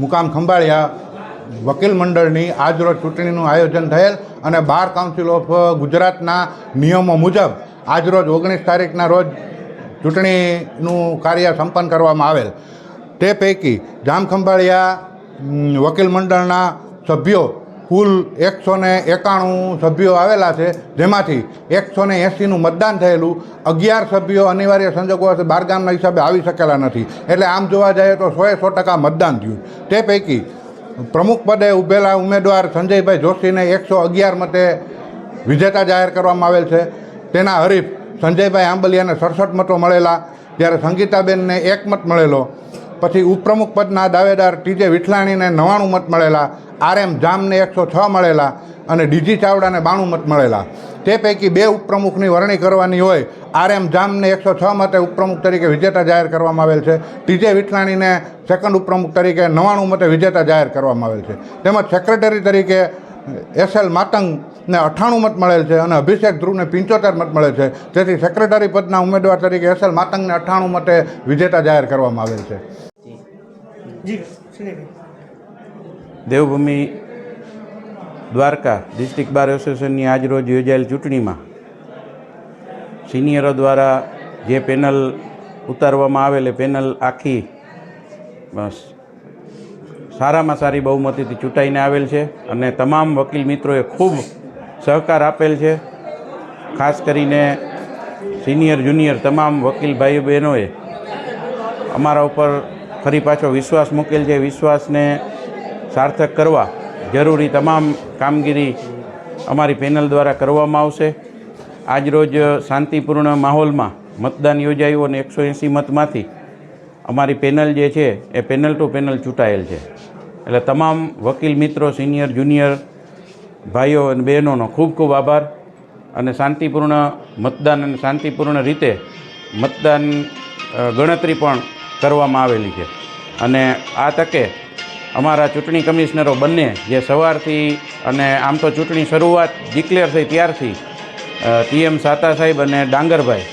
મુકામ ખંભાળિયા વકીલ મંડળની આજરોજ ચૂંટણીનું આયોજન થયેલ અને બાર કાઉન્સિલ ઓફ ગુજરાતના નિયમો મુજબ આજરોજ 19 તારીખના રોજ ચૂંટણીનું કાર્ય સંપન્ન કરવામાં આવેલ। તે પૈકી જામ ખંભાળિયા વકીલ મંડળના સભ્યો કુલ 191 સભ્યો આવેલા છે, જેમાંથી 180નું મતદાન થયેલું। 11 સભ્યો અનિવાર્ય સંજોગોથી બહારગામના હિસાબે આવી શકેલા નથી, એટલે આમ જોવા જઈએ તો 100% મતદાન થયું। તે પૈકી પ્રમુખ પદે ઉભેલા ઉમેદવાર સંજયભાઈ જોશીને 111 મતે વિજેતા જાહેર કરવામાં આવેલ છે। તેના હરીફ સંજયભાઈ આંબલિયાને 67 મતો મળેલા, જ્યારે સંગીતાબેનને 1 મત મળેલો। પછી ઉપપ્રમુખ પદના દાવેદાર ટીજે વિઠલાણીને 99 મત મળેલા, RM જામને 106 મળેલા અને ડીજી ચાવડાને 92 મત મળેલા। તે પૈકી 2 ઉપપ્રમુખની વરણી કરવાની હોય, RM જામને 106 મતે ઉપપ્રમુખ તરીકે વિજેતા જાહેર કરવામાં આવેલ છે। ટીજે વિઠલાણીને સેકન્ડ ઉપપ્રમુખ તરીકે 99 મતે વિજેતા જાહેર કરવામાં આવેલ છે। તેમજ સેક્રેટરી તરીકે SL માતંગને 98 મત મળેલ છે અને અભિષેક ધ્રુવને 75 મત મળે છે। તેથી સેક્રેટરી પદના ઉમેદવાર તરીકે SL માતંગને 98 મતે વિજેતા જાહેર કરવામાં આવેલ છે। દેવભૂમિ દ્વારકા ડિસ્ટ્રિક્ટ બાર એસોસિએશનની આજરોજ યોજાયેલ ચૂંટણીમાં સિનિયરો દ્વારા જે પેનલ ઉતારવામાં આવેલ એ પેનલ આખી સારામાં સારી બહુમતીથી ચૂંટાઈને આવેલ છે અને તમામ વકીલ મિત્રોએ ખૂબ સહકાર આપેલ છે। ખાસ કરીને સિનિયર જુનિયર તમામ વકીલ ભાઈઓ બહેનોએ અમારા ઉપર ફરી પાછો વિશ્વાસ મૂકેલ છે। વિશ્વાસને સાર્થક કરવા જરૂરી તમામ કામગીરી અમારી પેનલ દ્વારા કરવામાં આવશે। આજરોજ શાંતિપૂર્ણ માહોલમાં મતદાન યોજાયું અને 180 મતમાંથી અમારી પેનલ જે છે એ પેનલ ટુ પેનલ ચૂંટાયેલ છે। એટલે તમામ વકીલ મિત્રો, સિનિયર જુનિયર ભાઈઓ અને બહેનોનો ખૂબ ખૂબ આભાર। અને શાંતિપૂર્ણ મતદાન અને શાંતિપૂર્ણ રીતે મતદાન ગણતરી પણ કરવામાં આવેલી છે। અને આ તકે અમારા ચૂંટણી કમિશનરો બંને જે સવારથી અને આમ તો ચૂંટણી શરૂઆત ડિક્લેર થઈ ત્યારથી TM સાતા સાહેબ અને ડાંગરભાઈ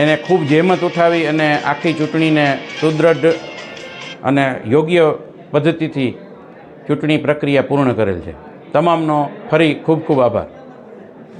એને ખૂબ જહેમત ઉઠાવી અને આખી ચૂંટણીને સુદૃઢ અને યોગ્ય પદ્ધતિથી ચૂંટણી પ્રક્રિયા પૂર્ણ કરેલ છે। તમામનો ફરી ખૂબ ખૂબ આભાર।